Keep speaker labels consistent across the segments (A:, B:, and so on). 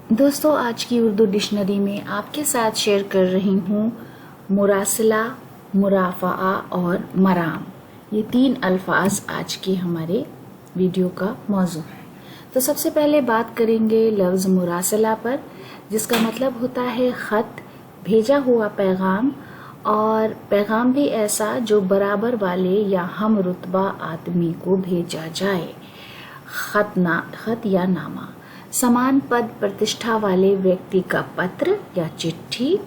A: दोस्तों, आज की उर्दू डिक्शनरी में आपके साथ शेयर कर रही हूँ मुरासिला, मुराफ़ा और मराम। ये 3 अल्फाज आज के हमारे वीडियो का मौजू है। तो सबसे पहले बात करेंगे लफ्ज़ मुरासिला पर, जिसका मतलब होता है ख़त, भेजा हुआ पैगाम, और पैगाम भी ऐसा जो बराबर वाले या हम रुतबा आदमी को भेजा जाए। खत या नामा, समान पद प्रतिष्ठा वाले व्यक्ति का पत्र या चिट्ठी,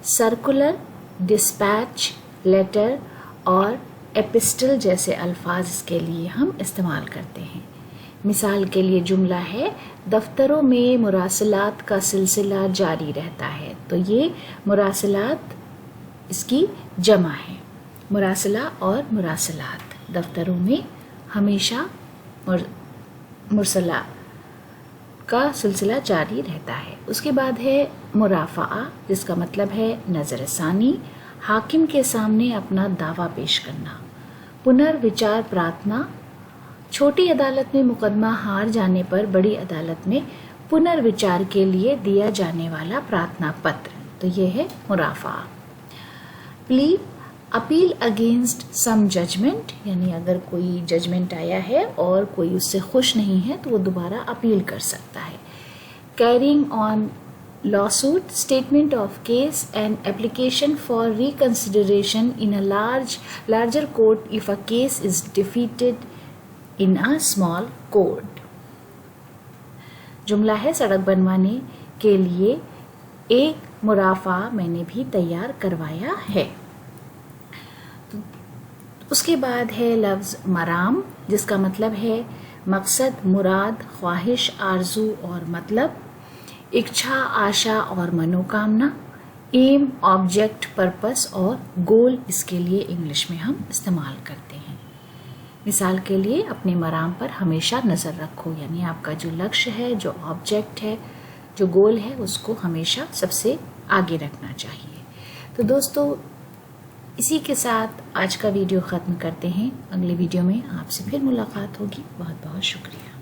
A: सर्कुलर, डिस्पैच, लेटर और एपिस्टल जैसे अल्फाज इसके लिए हम इस्तेमाल करते हैं। मिसाल के लिए जुमला है, दफ्तरों में मुरासिलात का सिलसिला जारी रहता है। तो ये मुरासिलात इसकी जमा है। मुरासिला और मुरासिलात, दफ्तरों में हमेशा मुरसला का सिलसिला जारी रहता है। उसके बाद है मुराफ़ा, जिसका मतलब है नज़रसानी, हाकिम के सामने अपना दावा पेश करना। पुनर्विचार प्रार्थना, छोटी अदालत में मुकदमा हार जाने पर बड़ी अदालत में पुनर्विचार के लिए दिया जाने वाला प्रार्थना पत्र। तो ये है मुराफ़ा। Plea, appeal against some judgement, यानी अगर कोई जजमेंट आया है और कोई उससे खुश नहीं है तो वो दोबारा अपील कर सकता है। Carrying on lawsuit, statement of case and application for reconsideration in a larger court if a case is defeated in a small court. जुमला है, सड़क बनवाने के लिए एक मुराफ़ा मैंने भी तैयार करवाया है। उसके बाद है लफ्ज़ मराम, जिसका मतलब है मकसद, मुराद, ख्वाहिश, आरजू और मतलब, इच्छा, आशा और मनोकामना, एम, ऑब्जेक्ट, पर्पस और गोल इसके लिए इंग्लिश में हम इस्तेमाल करते हैं। मिसाल के लिए, अपने मराम पर हमेशा नज़र रखो, यानी आपका जो लक्ष्य है, जो ऑब्जेक्ट है, जो गोल है, उसको हमेशा सबसे आगे रखना चाहिए। तो दोस्तों, इसी के साथ आज का वीडियो ख़त्म करते हैं। अगले वीडियो में आपसे फिर मुलाकात होगी। बहुत बहुत शुक्रिया।